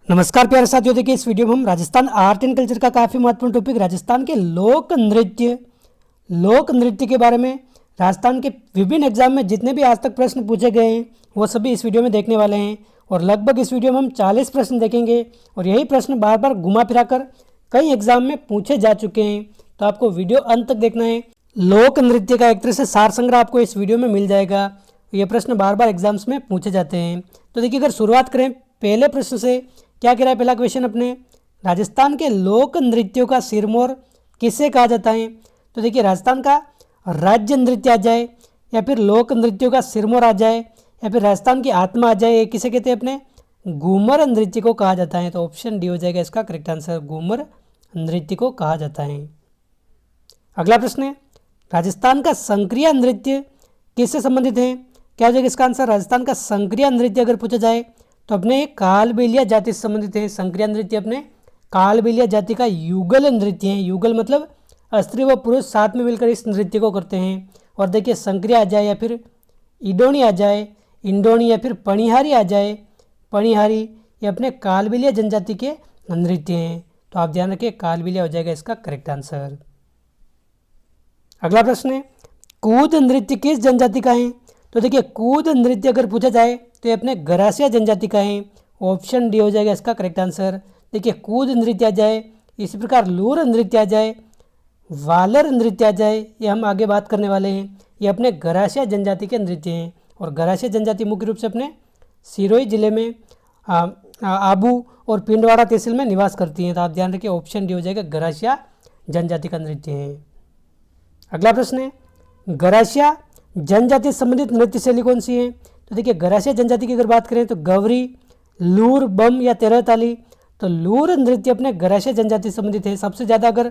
नमस्कार प्यारे साथियों, देखिए इस वीडियो में हम राजस्थान आर्ट एंड कल्चर का काफ़ी महत्वपूर्ण टॉपिक राजस्थान के लोक नृत्य के बारे में, राजस्थान के विभिन्न एग्जाम में जितने भी आज तक प्रश्न पूछे गए हैं वो सभी इस वीडियो में देखने वाले हैं। और लगभग इस वीडियो में हम 40 प्रश्न देखेंगे और यही प्रश्न बार बार घुमा फिरा कर कई एग्जाम में पूछे जा चुके हैं, तो आपको वीडियो अंत तक देखना है। लोक नृत्य का एक तरह से सार संग्रह आपको इस वीडियो में मिल जाएगा। ये प्रश्न बार बार एग्जाम्स में पूछे जाते हैं। तो देखिए, अगर शुरुआत करें पहले प्रश्न से, क्या कह रहा है पहला क्वेश्चन अपने, राजस्थान के लोक नृत्यों का सिरमौर किसे कहा जाता है। तो देखिए, राजस्थान का राज्य नृत्य आ जाए या फिर लोक नृत्यों का सिरमौर आ जाए या फिर राजस्थान की आत्मा आ जाए, ये किसे कहते हैं अपने, घूमर नृत्य को कहा जाता है। तो ऑप्शन डी हो जाएगा इसका करेक्ट आंसर, घूमर नृत्य को कहा जाता है। अगला प्रश्न है, राजस्थान का संक्रिया नृत्य किससे संबंधित है। क्या हो जाएगा इसका आंसर, राजस्थान का संक्रिया नृत्य अगर पूछा जाए तो अपने कालबेलिया जाति से संबंधित है। संक्रिया नृत्य अपने कालबेलिया जाति का युगल नृत्य है। युगल मतलब स्त्री व पुरुष साथ में मिलकर इस नृत्य को करते हैं। और देखिए, संक्रिया आ जाए या फिर इडोनी आ जाए, इंडोनी या फिर पणिहारी आ जाए, पणिहारी, ये अपने कालबेलिया जनजाति के नृत्य हैं। तो आप ध्यान रखिए, कालबेलिया हो जाएगा इसका करेक्ट आंसर। अगला प्रश्न है, कूद नृत्य किस जनजाति का है। तो देखिए, कूद नृत्य अगर पूछा जाए तो ये अपने गरासिया जनजाति का है। ऑप्शन डी हो जाएगा इसका करेक्ट आंसर। देखिए, कूद नृत्य आ जाए, इसी प्रकार लूर नृत्य आ जाए, वालर नृत्य आ जाए, ये हम आगे बात करने वाले हैं, ये अपने गरासिया जनजाति के नृत्य हैं। और गरासिया जनजाति मुख्य रूप से अपने सिरोही जिले में आबू और पिंडवाड़ा तहसील में निवास करती हैं। तो आप ध्यान रखिए, ऑप्शन डी हो जाएगा, गरासिया जनजाति का नृत्य है। अगला प्रश्न है, गरासिया जनजाति से संबंधित नृत्य शैली कौन सी है। तो देखिए, गरासिया जनजाति की अगर बात करें तो गवरी, लूर, बम या तेरह ताली। तो लूर नृत्य अपने गरासिया जनजाति से संबंधित है। सबसे ज़्यादा अगर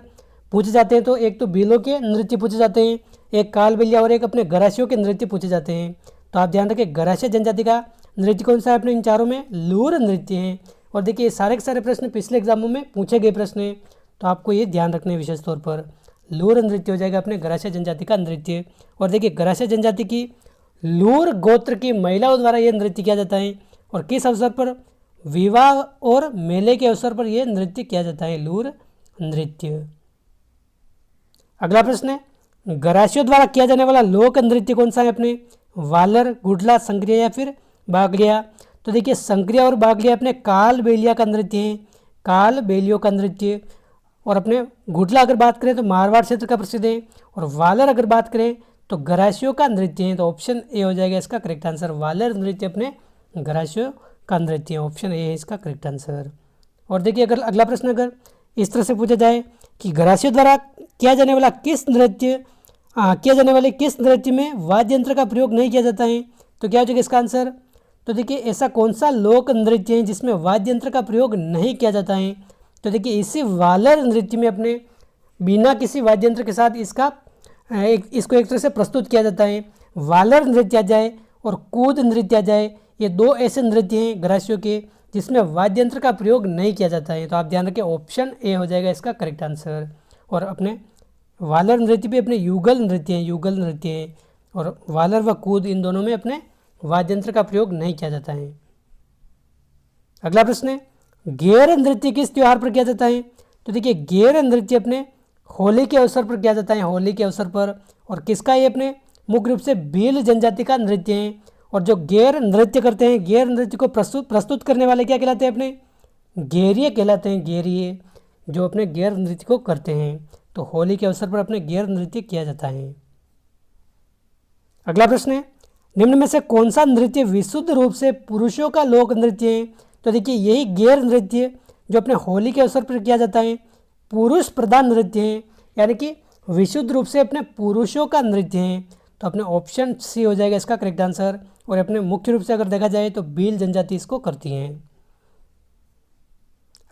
पूछे जाते हैं तो एक तो भीलों के नृत्य पूछे जाते हैं, एक कालबेलिया और एक अपने गरासियों के नृत्य पूछे जाते हैं। तो आप ध्यान रखें, गरासिया जनजाति का नृत्य कौन सा है अपने इन चारों में, लूर नृत्य है। और देखिए, सारे के सारे प्रश्न पिछले एग्जामों में पूछे गए प्रश्न हैं, तो आपको ये ध्यान रखना है विशेष तौर पर। लूर नृत्य हो जाएगा अपने गरासिया जनजाति का नृत्य। और देखिए, गरासिया जनजाति की लूर गोत्र की महिलाओं द्वारा यह नृत्य किया जाता है। और किस अवसर पर, विवाह और मेले के अवसर पर यह नृत्य किया जाता है, लूर नृत्य। अगला प्रश्न है, गरासियों द्वारा किया जाने वाला लोक नृत्य कौन सा है अपने, वालर, गुडला, संक्रिया या फिर बागलिया। तो देखिए, संक्रिया और बागलिया अपने कालबेलिया का नृत्य है, कालबेलियों का नृत्य। और अपने गुडला अगर बात करें तो मारवाड़ क्षेत्र का प्रसिद्ध है। और वालर अगर बात करें तो गरासियों का नृत्य है। तो ऑप्शन ए हो जाएगा इसका करेक्ट आंसर, वालर नृत्य अपने गरासियों का नृत्य है। ऑप्शन ए है इसका करेक्ट आंसर। और देखिए, अगर अगला प्रश्न अगर इस तरह से पूछा जाए कि गरासियों द्वारा किया जाने वाले किस नृत्य में वाद्य यंत्र का प्रयोग नहीं किया जाता है, तो क्या हो जाएगा इसका आंसर। तो देखिए, ऐसा कौन सा लोक नृत्य है जिसमें वाद्य यंत्र का प्रयोग नहीं किया जाता है। तो देखिए, इसी वालर नृत्य में अपने बिना किसी वाद्य यंत्र के साथ इसको एक तरह से प्रस्तुत किया जाता है। वालर नृत्य आ जाए और कूद नृत्य आ जाए, ये दो ऐसे नृत्य हैं गरासियों के जिसमें वाद्य यंत्र का प्रयोग नहीं किया जाता है। तो आप ध्यान रखें, ऑप्शन ए हो जाएगा इसका करेक्ट आंसर। और अपने वालर नृत्य भी अपने युगल नृत्य हैं। और वालर व कूद इन दोनों में अपने वाद्य यंत्र का प्रयोग नहीं किया जाता है। अगला प्रश्न है, गेर नृत्य किस त्योहार पर किया जाता है। तो देखिए, गेर नृत्य अपने होली के अवसर पर किया जाता है, होली के अवसर पर। और किसका ये अपने मुख्य रूप से भील जनजाति का नृत्य है। और जो गेर नृत्य करते हैं, गेर नृत्य को प्रस्तुत करने वाले क्या कहलाते हैं अपने, गेरिये कहलाते हैं, गेरिये, जो अपने गेर नृत्य को करते हैं। तो होली के अवसर पर अपने गेर नृत्य किया जाता है। अगला प्रश्न है, निम्न में से कौन सा नृत्य विशुद्ध रूप से पुरुषों का लोक नृत्य है। तो देखिए, यही गेर नृत्य जो अपने होली के अवसर पर किया जाता है पुरुष प्रधान नृत्य है, यानी कि विशुद्ध रूप से अपने पुरुषों का नृत्य है। तो अपने ऑप्शन सी हो जाएगा इसका करेक्ट आंसर। और अपने मुख्य रूप से अगर देखा जाए तो भील जनजाति इसको करती हैं।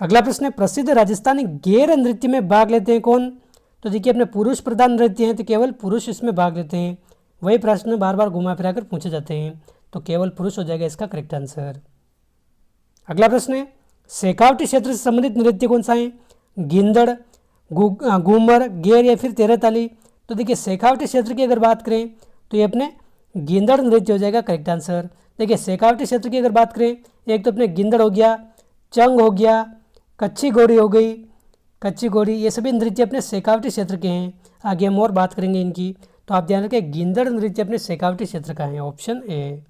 अगला प्रश्न है, प्रसिद्ध राजस्थानी गेर नृत्य में भाग लेते हैं कौन। तो देखिए, अपने पुरुष प्रधान नृत्य हैं तो केवल पुरुष इसमें भाग लेते हैं। वही प्रश्न बार बार घुमा फिरा कर पूछे जाते हैं, तो केवल पुरुष हो जाएगा इसका करेक्ट आंसर। अगला प्रश्न है, शेखावटी क्षेत्र से संबंधित नृत्य कौन सा है, गिंदड़, घूमर, गेर या फिर तेरह ताली। तो देखिए, शेखावटी क्षेत्र की अगर बात करें तो ये अपने गिंदड़ नृत्य हो जाएगा करेक्ट आंसर। देखिए, शेखावटी क्षेत्र की अगर बात करें, एक तो अपने गिंदड़ हो गया, चंग हो गया, कच्ची घोड़ी हो गई, कच्ची घोड़ी, ये सभी नृत्य अपने शेखावटी क्षेत्र के हैं। आगे हम और बात करेंगे इनकी। तो आप ध्यान रखें गिंदड़ नृत्य अपने शेखावटी क्षेत्र का है, ऑप्शन ए।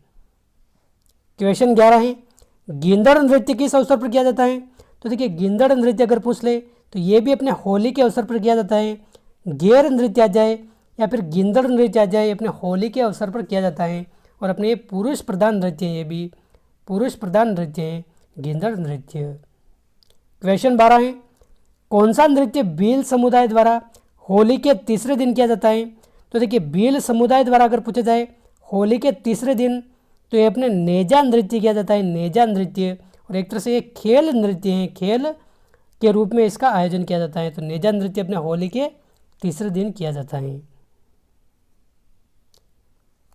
क्वेश्चन 11 है, गिंदड़ नृत्य किस अवसर पर किया जाता है? तो देखिए गिंदड़ नृत्य अगर पूछ ले तो ये भी अपने होली के अवसर पर किया जाता है। गेर नृत्य आ जाए या फिर गिंदड़ नृत्य आ जाए, अपने होली के अवसर पर किया जाता है। और अपने ये पुरुष प्रधान नृत्य है, ये भी पुरुष प्रधान नृत्य है गिंदड़ नृत्य। क्वेश्चन 12 है, कौन सा नृत्य भील समुदाय द्वारा होली के तीसरे दिन किया जाता है? तो देखिए भील समुदाय द्वारा अगर पूछा जाए होली के तीसरे दिन तो ये अपने नेजा नृत्य किया जाता है, नेजा नृत्य। और एक तरह से ये खेल नृत्य है, खेल के रूप में इसका आयोजन किया जाता है। तो नेजा नृत्य अपने होली के तीसरे दिन किया जाता है।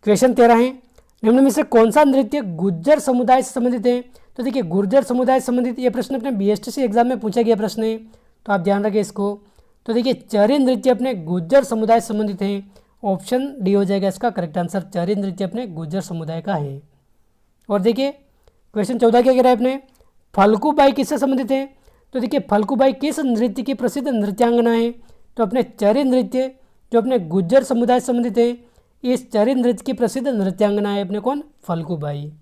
क्वेश्चन 13 है, निम्न में से कौन सा नृत्य गुर्जर समुदाय से संबंधित है? तो देखिए गुर्जर समुदाय से संबंधित ये प्रश्न अपने बीएसटीसी एग्जाम में पूछा गया प्रश्न है, तो आप ध्यान रखें इसको। तो देखिए चरी नृत्य अपने गुर्जर समुदाय से संबंधित है, ऑप्शन डी हो जाएगा इसका करेक्ट आंसर। चरी नृत्य अपने गुर्जर समुदाय का है। और देखिए क्वेश्चन 14 क्या कह रहा है अपने, फल्गुबाई किससे संबंधित है? तो देखिए फल्गुबाई किस नृत्य की प्रसिद्ध नृत्यांगना है? तो अपने चरी नृत्य जो अपने गुर्जर समुदाय से संबंधित है, इस चरी नृत्य की प्रसिद्ध नृत्यांगना है अपने कौन? फल्गुबाई।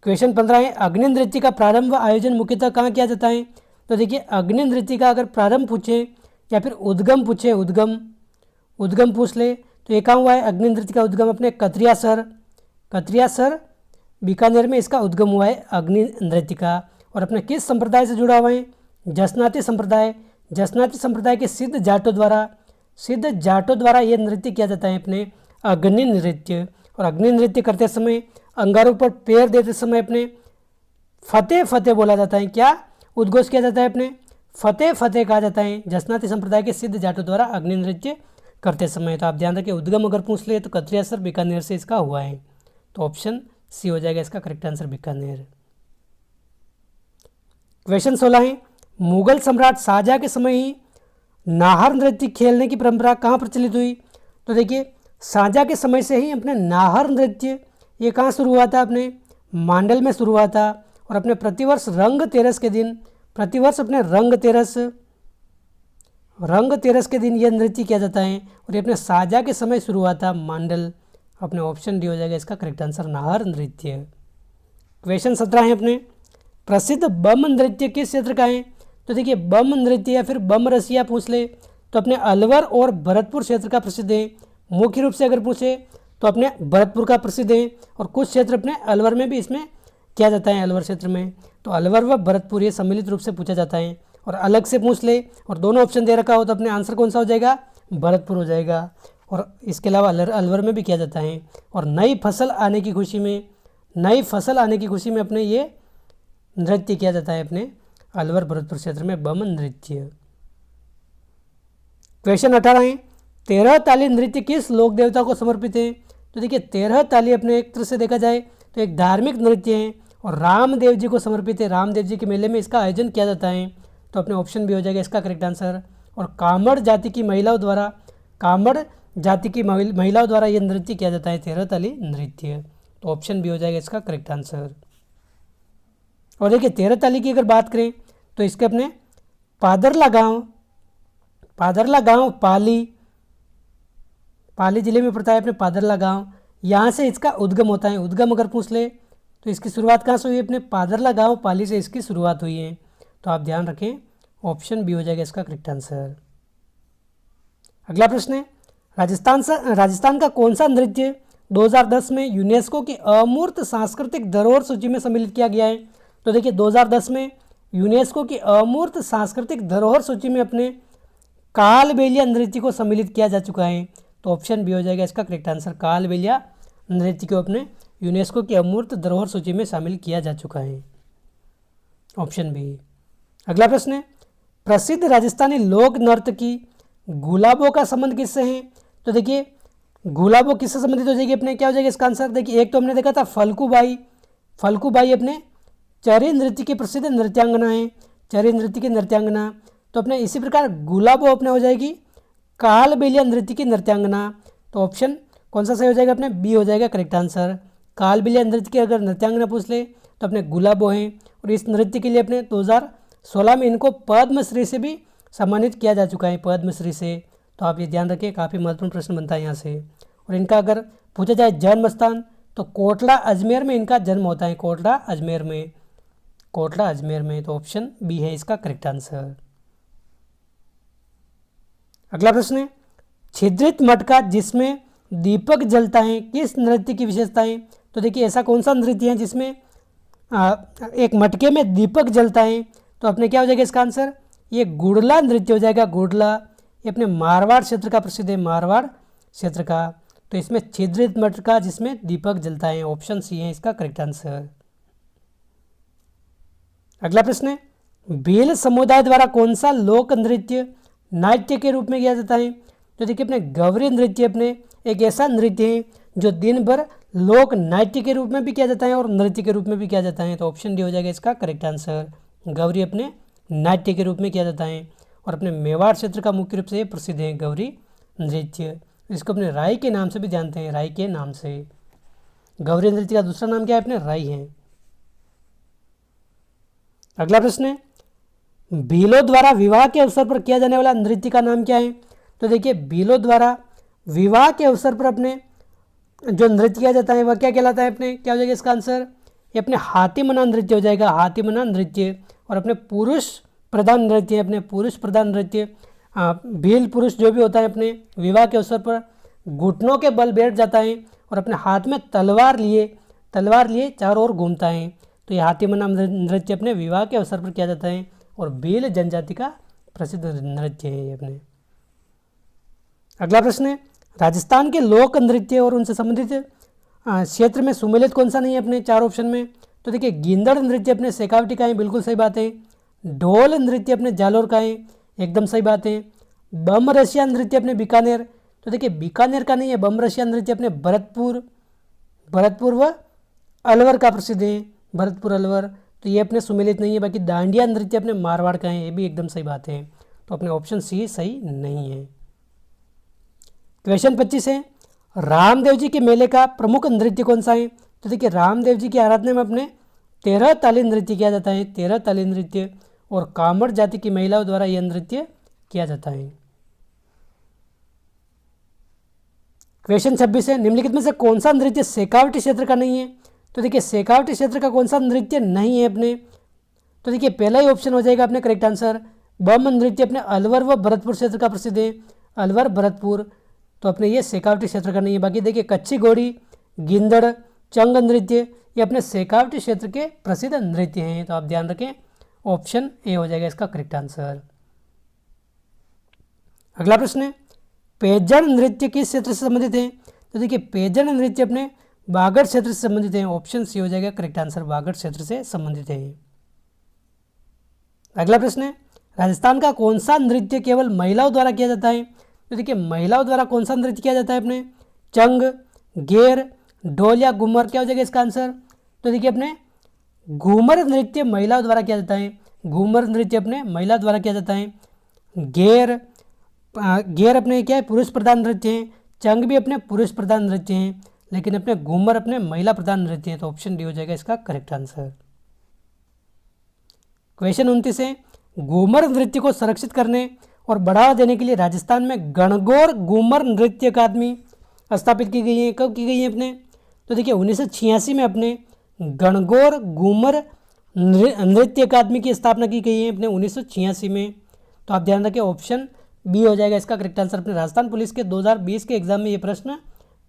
क्वेश्चन 15 है, अग्नि नृत्य का प्रारंभ आयोजन मुख्यतः कहाँ किया जाता है? तो देखिए अग्नि नृत्य का अगर प्रारंभ पूछे या फिर उद्गम पूछे, उद्गम पूछ ले तो ये कहाँ हुआ है? अग्नि नृत्य का उद्गम अपने कतरियासर बीकानेर में इसका उद्गम हुआ है अग्नि नृत्य का। और अपने किस संप्रदाय से जुड़ा हुआ है? जसनाती संप्रदाय। जसनाती संप्रदाय के सिद्ध जाटों द्वारा ये नृत्य किया जाता है अपने अग्नि नृत्य। और अग्नि नृत्य करते समय अंगारों पर पैर देते समय अपने फतेह फतेह बोला जाता है। क्या उद्घोष किया जाता है? अपने फतेह फतेह कहा जाता है जसनाती संप्रदाय के सिद्ध जाटों द्वारा अग्नि नृत्य करते समय। तो आप ध्यान रखें उद्गम अगर पूछ ले तो कतरियासर बीकानेर से इसका हुआ है, तो ऑप्शन सी हो जाएगा इसका करेक्ट आंसर, बीकानेर। क्वेश्चन 16 है, मुगल सम्राट शाहजहां के समय ही नाहर नृत्य खेलने की परंपरा कहाँ प्रचलित हुई? तो देखिए शाहजहां के समय से ही अपने नाहर नृत्य ये कहाँ शुरू हुआ था? अपने मांडल में शुरू हुआ था। और अपने प्रतिवर्ष रंग तेरस के दिन, प्रतिवर्ष अपने रंग तेरस के दिन यह नृत्य किया जाता है। और ये अपने शाहजहां के समय शुरू हुआ था मांडल, अपने ऑप्शन डी हो जाएगा इसका करेक्ट आंसर, नाहर नृत्य। क्वेश्चन 17 है अपने, प्रसिद्ध बम नृत्य किस क्षेत्र का है? तो देखिए बम नृत्य या फिर बम रसिया पूछ ले तो अपने अलवर और भरतपुर क्षेत्र का प्रसिद्ध है। मुख्य रूप से अगर पूछे तो अपने भरतपुर का प्रसिद्ध है। और कुछ क्षेत्र अपने अलवर में भी इसमें किया जाता है, अलवर क्षेत्र में। तो अलवर व भरतपुर ये सम्मिलित रूप से पूछा जाता है। और अलग से पूछ ले और दोनों ऑप्शन दे रखा हो तो अपने आंसर कौन सा हो जाएगा? भरतपुर हो जाएगा। और इसके अलावा अलवर में भी किया जाता है। और नई फसल आने की खुशी में अपने ये नृत्य किया जाता है अपने अलवर भरतपुर क्षेत्र में, बम नृत्य। क्वेश्चन 18 है, 13 ताली नृत्य किस लोक देवता को समर्पित है? तो देखिए 13 ताली अपने एक तरह से देखा जाए तो एक धार्मिक नृत्य है और रामदेव जी को समर्पित है। रामदेव जी के मेले में इसका आयोजन किया जाता है, तो अपने ऑप्शन भी हो जाएगा इसका करेक्ट आंसर। और कामड़ जाति की महिलाओं द्वारा यह नृत्य किया जाता है 13 ताली नृत्य, तो ऑप्शन भी हो जाएगा इसका करेक्ट आंसर। और देखिए 13 ताली की अगर बात करें तो इसके अपने पादरला गांव पाली जिले में पड़ता है अपने पादरला गांव, यहाँ से इसका उद्गम होता है। उद्गम अगर पूछ ले तो इसकी शुरुआत कहाँ से हुई? अपने पादरला गांव पाली से इसकी शुरुआत हुई है, तो आप ध्यान रखें ऑप्शन बी हो जाएगा इसका करेक्ट आंसर। अगला प्रश्न है, राजस्थान का कौन सा नृत्य 2010 में यूनेस्को की अमूर्त सांस्कृतिक धरोहर सूची में सम्मिलित किया गया है? तो देखिए 2010 में यूनेस्को की अमूर्त सांस्कृतिक धरोहर सूची में अपने कालबेलिया नृत्य को सम्मिलित किया जा चुका है, तो ऑप्शन बी हो जाएगा इसका करेक्ट आंसर। कालबेलिया नृत्य को अपने यूनेस्को की अमूर्त धरोहर सूची में शामिल किया जा चुका है, ऑप्शन बी। अगला प्रश्न है, प्रसिद्ध राजस्थानी लोक नर्तकी गुलाबों का संबंध किससे है? तो देखिए गुलाबों किससे संबंधित हो जाएगी अपने, क्या हो जाएगा इसका आंसर? देखिए एक तो हमने देखा था फल्गुबाई अपने चरी नृत्य की प्रसिद्ध नृत्यांगना है, चरी नृत्य की नृत्यांगना। तो अपने इसी प्रकार गुलाबों अपने हो जाएगी कालबेलिया नृत्य की नृत्यांगना, तो ऑप्शन कौन सा सही हो जाएगा? अपने बी हो जाएगा करेक्ट आंसर। कालबेलिया नृत्य की अगर नृत्यांगना पूछ ले तो अपने गुलाबो हैं। और इस नृत्य के लिए अपने 2016 में इनको पद्मश्री से भी सम्मानित किया जा चुका है, पद्मश्री से। तो आप ये ध्यान रखिए, काफ़ी महत्वपूर्ण प्रश्न बनता है यहाँ से। और इनका अगर पूछा जाए जन्म स्थान तो कोटला अजमेर में इनका जन्म होता है, कोटला अजमेर में, कोटला अजमेर में। तो ऑप्शन बी है इसका करेक्ट आंसर। अगला प्रश्न है, छिद्रित मटका जिसमें दीपक जलता है किस नृत्य की विशेषता है? तो देखिए ऐसा कौन सा नृत्य है जिसमें एक मटके में दीपक जलता है? तो अपने क्या हो जाएगा इसका आंसर? ये गुड़ला नृत्य हो जाएगा, गुड़ला। ये अपने मारवाड़ क्षेत्र का प्रसिद्ध है, मारवाड़ क्षेत्र का। तो इसमें छिद्रित मटका जिसमें दीपक जलता है, ऑप्शन सी है इसका करेक्ट आंसर। अगला प्रश्न है, भील समुदाय द्वारा कौन सा लोक नृत्य नाट्य के रूप में किया जाता है? तो देखिए अपने गौरी नृत्य अपने एक ऐसा नृत्य है जो दिन भर लोक नाट्य के रूप में भी किया जाता है और नृत्य के रूप में भी किया जाता है। तो ऑप्शन डी हो जाएगा इसका करेक्ट आंसर। गौरी अपने नाट्य के रूप में किया जाता है और अपने मेवाड़ क्षेत्र का मुख्य रूप से प्रसिद्ध है गौरी नृत्य। इसको अपने राई के नाम से भी जानते हैं, राई के नाम से। गौरी नृत्य का दूसरा नाम क्या है? अपने राई है। अगला प्रश्न है, भीलों द्वारा विवाह के अवसर पर किया जाने वाला नृत्य का नाम क्या है? तो देखिए भीलों द्वारा विवाह के अवसर पर अपने जो नृत्य किया जाता है वह क्या कहलाता है? अपने क्या हो जाएगा इसका आंसर? ये अपने हाथीमना नृत्य हो जाएगा, हाथीमना नृत्य। और अपने पुरुष प्रधान नृत्य है, अपने पुरुष प्रधान नृत्य। भील पुरुष जो भी होता है अपने विवाह के अवसर पर घुटनों के बल बैठ जाता है और अपने हाथ में तलवार लिए चारों ओर घूमता है। तो ये हाथीमना नृत्य अपने विवाह के अवसर पर किया जाता है और भील जनजाति का प्रसिद्ध नृत्य है ये अपने। अगला प्रश्न है, राजस्थान के लोक नृत्य और उनसे संबंधित क्षेत्र में सुमेलित कौन सा नहीं है? अपने चार ऑप्शन में। तो देखिए गिंदड़ नृत्य अपने शेखावटी का है, बिल्कुल सही बात है। ढोल नृत्य अपने जालोर का है, एकदम सही बात है। बम रसिया नृत्य अपने बीकानेर, तो देखिए बीकानेर का नहीं है। बम रसिया नृत्य अपने भरतपुर व अलवर का प्रसिद्ध है, भरतपुर अलवर। तो ये अपने सुमेलित नहीं है। बाकी डांडिया नृत्य अपने मारवाड़ का है, ये भी एकदम सही बात है। तो अपने ऑप्शन सी सही नहीं है। क्वेश्चन 25 है, रामदेव जी के मेले का प्रमुख नृत्य कौन सा है? तो देखिए रामदेव जी की आराधना में अपने 13 ताली नृत्य किया जाता है, 13 ताली नृत्य। और कामड़ जाति की महिलाओं द्वारा यह नृत्य किया जाता है। क्वेश्चन 26 है, निम्नलिखित में से कौन सा नृत्य शेखावटी क्षेत्र का नहीं है? तो देखिए शेखावटी क्षेत्र का कौन सा नृत्य नहीं है अपने? तो देखिए पहला ही ऑप्शन हो जाएगा अपने करेक्ट आंसर। बम नृत्य अपने अलवर व भरतपुर क्षेत्र का प्रसिद्ध है, अलवर भरतपुर। तो अपने ये शेखावटी क्षेत्र का नहीं है। बाकी देखिए कच्ची घोड़ी, गिंदड़, चंग नृत्य ये अपने शेखावटी क्षेत्र के प्रसिद्ध नृत्य हैं। तो आप ध्यान रखें, ऑप्शन ए हो जाएगा इसका करेक्ट आंसर। अगला प्रश्न है, पेजन नृत्य किस क्षेत्र से संबंधित है? तो देखिए पेजन नृत्य अपने बागड़ क्षेत्र से संबंधित है, ऑप्शन सी हो जाएगा करेक्ट आंसर, बागड़ क्षेत्र से संबंधित है। अगला प्रश्न है, राजस्थान का कौन सा नृत्य केवल महिलाओं द्वारा किया जाता है? तो देखिए महिलाओं द्वारा कौन सा नृत्य किया जाता है अपने? चंग, गेर, ढोल या घूमर, क्या हो जाएगा इसका आंसर? तो देखिए अपने घूमर नृत्य महिलाओं द्वारा किया जाता है, घूमर नृत्य अपने महिला द्वारा किया जाता है। गेर अपने क्या है? पुरुष प्रधान नृत्य है। चंग भी अपने पुरुष प्रधान नृत्य हैं, लेकिन अपने घूमर अपने महिला प्रधान नृत्य हैं। तो ऑप्शन डी हो जाएगा इसका करेक्ट आंसर। क्वेश्चन 29 है, घूमर नृत्य को संरक्षित करने और बढ़ावा देने के लिए राजस्थान में गणगौर घूमर नृत्य अकादमी स्थापित की गई है। कब की गई है अपने? तो देखिए 1986 में अपने गणगौर घूमर नृत्य अकादमी की स्थापना की गई है अपने 1986 में। तो आप ध्यान रखें, ऑप्शन बी हो जाएगा इसका करेक्ट आंसर। अपने राजस्थान पुलिस के 2020 के एग्जाम में ये प्रश्न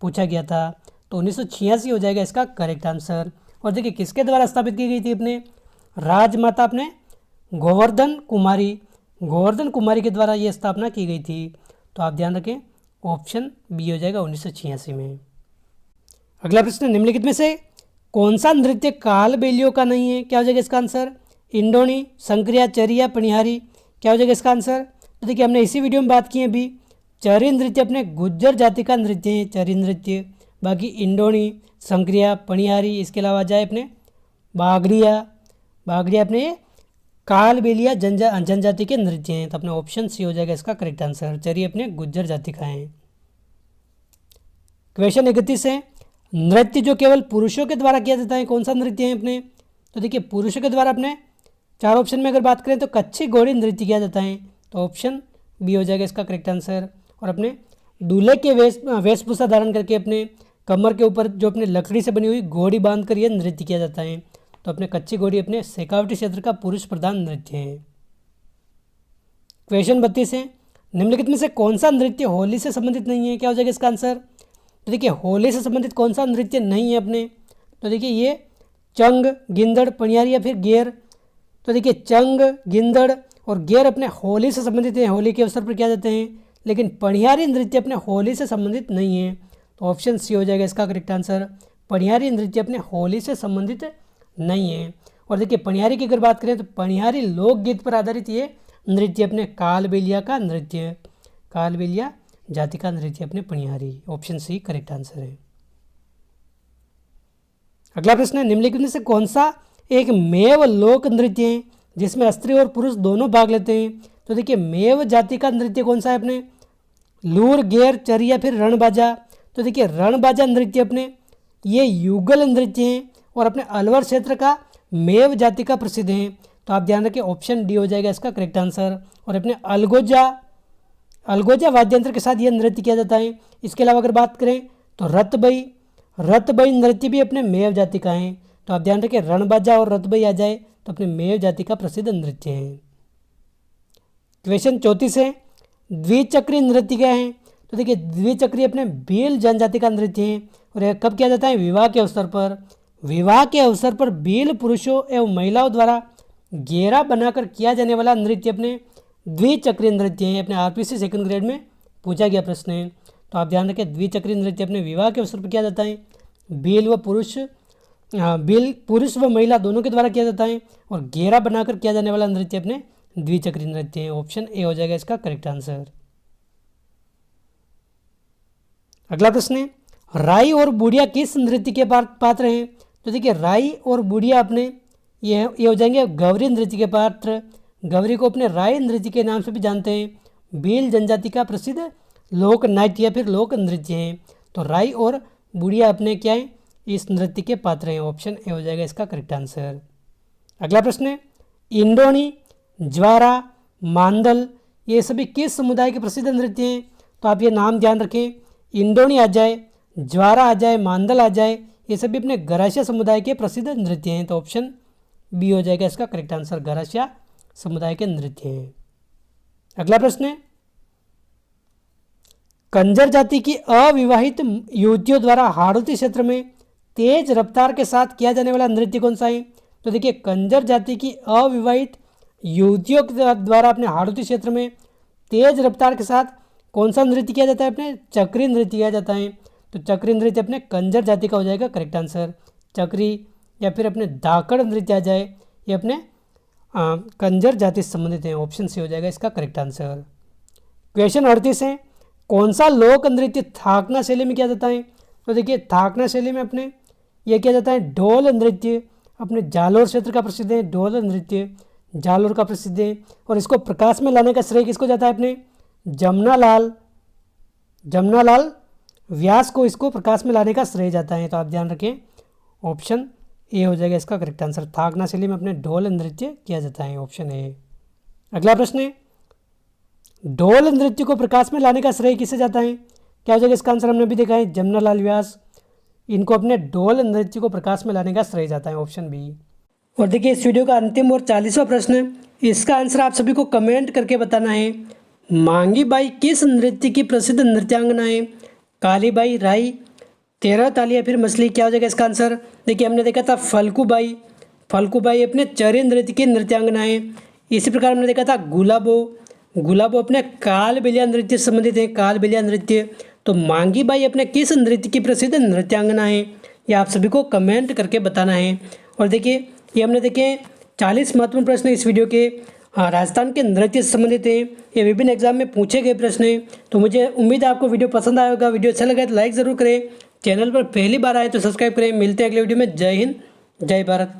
पूछा गया था। तो 1986 हो जाएगा इसका करेक्ट आंसर। और देखिए किसके द्वारा स्थापित की गई थी? अपने राजमाता अपने गोवर्धन कुमारी के द्वारा ये स्थापना की गई थी। तो आप ध्यान रखें, ऑप्शन बी हो जाएगा 1986 में। अगला प्रश्न, निम्नलिखित में से कौन सा नृत्य कालबेलियों का नहीं है? क्या हो जाएगा इसका आंसर? इंडोनी, संक्रिया, चरिया, पनिहारी, क्या हो जाएगा इसका आंसर? तो देखिए हमने इसी वीडियो में बात की है अभी, चरी नृत्य अपने गुज्जर जाति का नृत्य है, चरी नृत्य। बाकी इंडोनी, संक्रिया, पनिहारी, इसके अलावा जाए अपने बागड़िया अपने कालबेलिया जनजाति के नृत्य हैं। तो अपने ऑप्शन सी हो जाएगा इसका करेक्ट आंसर, चरी अपने गुज्जर जाति का है। क्वेश्चन 31 है, नृत्य जो केवल पुरुषों के द्वारा किया जाता है, कौन सा नृत्य है अपने? तो देखिए पुरुषों के द्वारा अपने 4 ऑप्शन में अगर बात करें तो कच्छी घोड़ी नृत्य किया जाता है, तो ऑप्शन बी हो जाएगा इसका करेक्ट आंसर। और अपने दूल्हे के वेशभूषा धारण करके अपने कमर के ऊपर जो अपने लकड़ी से बनी हुई घोड़ी बांध कर यह नृत्य किया जाता है, तो अपने कच्ची घोड़ी अपने शेखावटी क्षेत्र का पुरुष प्रधान नृत्य है। क्वेश्चन 32 है, निम्नलिखित में से कौन सा नृत्य होली से संबंधित नहीं है? क्या हो जाएगा इसका आंसर? तो देखिए होली से संबंधित कौन सा नृत्य नहीं है अपने? तो देखिए ये चंग, गिंदड़, पनियारी या फिर गेर। तो देखिए चंग, गिंदड़ और गेर अपने होली से संबंधित हैं, होली के अवसर पर किया जाते हैं, लेकिन पनियारी नृत्य अपने होली से संबंधित नहीं है, तो ऑप्शन सी हो जाएगा इसका करेक्ट आंसर। पनियारी नृत्य अपने होली से संबंधित नहीं है। और देखिए पनियारी की अगर बात करें तो पनियारी लोकगीत पर आधारित ये नृत्य अपने कालबेलिया का नृत्य, कालबेलिया जाति का नृत्य अपने Paniyari, option C correct answer है। अगला प्रश्न है, निम्नलिखित में से कौन सा एक मेव लोक नृत्य है जिसमें स्त्री और पुरुष दोनों भाग लेते हैं? तो देखिए मेव जाति का नृत्य कौन सा है अपने? लूर, गेर, चरी या फिर रणबाजा। तो देखिए रणबाजा नृत्य अपने ये युगल नृत्य हैं और अपने अलवर क्षेत्र का मेव जाति का प्रसिद्ध है, तो आप ध्यान रखें ऑप्शन डी हो जाएगा इसका करेक्ट आंसर। और अपने अलगोजा वाद्य यंत्र के साथ यह नृत्य किया जाता है। इसके अलावा अगर बात करें तो रतबई नृत्य भी अपने मेव जाति का है, तो आप ध्यान रखें रणबाजा और रतबई आ जाए तो अपने मेव जाति का प्रसिद्ध नृत्य है। क्वेश्चन 34 है, द्विचक्री नृत्य क्या है? तो देखिए द्विचक्री अपने भील जनजाति का नृत्य है और यह कब किया जाता है? विवाह के अवसर पर। विवाह के अवसर पर भील पुरुषों एवं महिलाओं द्वारा घेरा बनाकर किया जाने वाला नृत्य अपने द्विचक्री नृत्य है। अपने आरपीसी सेकंड ग्रेड में पूछा गया प्रश्न है, तो आप ध्यान रखें द्विचक्री नृत्य अपने विवाह के अवसर पर किया जाता है। भील पुरुष व महिला दोनों के द्वारा किया जाता है और घेरा बनाकर किया जाने वाला नृत्य अपने द्विचक्री नृत्य है, ऑप्शन ए हो जाएगा इसका करेक्ट आंसर। अगला प्रश्न है, राई और बुढ़िया किस नृत्य के पात्र हैं? तो देखिए राई और बुढ़िया अपने ये हो जाएंगे गौरी नृत्य के पात्र। गौरी को अपने राई नृत्य के नाम से भी जानते हैं। भील जनजाति का प्रसिद्ध लोक नाट्य या फिर लोक नृत्य है, तो राई और बुढ़िया अपने क्या है? इस नृत्य के पात्र हैं, ऑप्शन ए हो जाएगा इसका करेक्ट आंसर। अगला प्रश्न है, इंडोनी, ज्वारा, मांदल ये सभी किस समुदाय के प्रसिद्ध नृत्य हैं? तो आप ये नाम ध्यान रखें, इंडोनी आ जाए, ज्वारा आ जाए, मांदल आ जाए, ये सभी अपने गरासिया समुदाय के प्रसिद्ध नृत्य हैं, तो ऑप्शन बी हो जाएगा इसका करेक्ट आंसर, गरासिया समुदाय के नृत्य हैं। अगला प्रश्न है, कंजर जाति की अविवाहित युवतियों द्वारा हाड़ौती क्षेत्र में तेज रफ्तार के साथ किया जाने वाला नृत्य कौन सा है? तो देखिए कंजर जाति की अविवाहित युवतियों द्वारा अपने हाड़ौती क्षेत्र में तेज रफ्तार के साथ कौन सा नृत्य किया जाता है? अपने चक्री नृत्य किया जाता है, तो चक्री नृत्य अपने कंजर जाति का हो जाएगा करेक्ट आंसर। चक्री या फिर अपने धाकड़ नृत्य आ जाए, ये अपने कंजर जाति से संबंधित है, ऑप्शन सी हो जाएगा इसका करेक्ट आंसर। क्वेश्चन 38 है, कौन सा लोक नृत्य थाकना शैली में किया जाता है? तो देखिए थाकना शैली में अपने यह किया जाता है ढोल नृत्य, अपने जालोर क्षेत्र का प्रसिद्ध है ढोल नृत्य, जालोर का प्रसिद्ध है, और इसको प्रकाश में लाने का श्रेय किसको जाता है? अपने जमुना लाल व्यास को इसको प्रकाश में लाने का श्रेय जाता है, तो आप ध्यान रखें ऑप्शन ए हो जाएगा इसका करेक्ट आंसर। थाकना शैली में अपने ढोल नृत्य किया जाता है, ऑप्शन ए। अगला प्रश्न है, ढोल नृत्य को प्रकाश में लाने का श्रेय किसे जाता है? क्या हो जाएगा इसका आंसर? हमने भी देखा है जमुना लाल व्यास, इनको अपने ढोल नृत्य को प्रकाश में लाने का श्रेय जाता है, ऑप्शन बी। और देखिए इस वीडियो का अंतिम और 40वां प्रश्न है, इसका आंसर आप सभी को कमेंट करके बताना है। मांगी बाई किस नृत्य की प्रसिद्ध नृत्यांगना है? काली बाई, राई, 13 ताली या फिर मछली? क्या हो जाएगा इसका आंसर? देखिए हमने देखा था फल्गु बाई अपने चरी नृत्य की नृत्यांगना है। इसी प्रकार हमने देखा था गुलाबो अपने कालबेलिया नृत्य से संबंधित है, कालबेलिया नृत्य। तो मांगी बाई अपने किस नृत्य की प्रसिद्ध नृत्यांगना है, ये आप सभी को कमेंट करके बताना है। और देखिए ये हमने देखे 40 महत्वपूर्ण प्रश्न इस वीडियो के राजस्थान के नृत्य से संबंधित हैं। ये विभिन्न एग्जाम में पूछे गए प्रश्न हैं। तो मुझे उम्मीद है आपको वीडियो पसंद आया होगा। वीडियो अच्छा लगा तो लाइक ज़रूर करें, चैनल पर पहली बार आए तो सब्सक्राइब करें। मिलते हैं अगले वीडियो में। जय हिंद, जय भारत।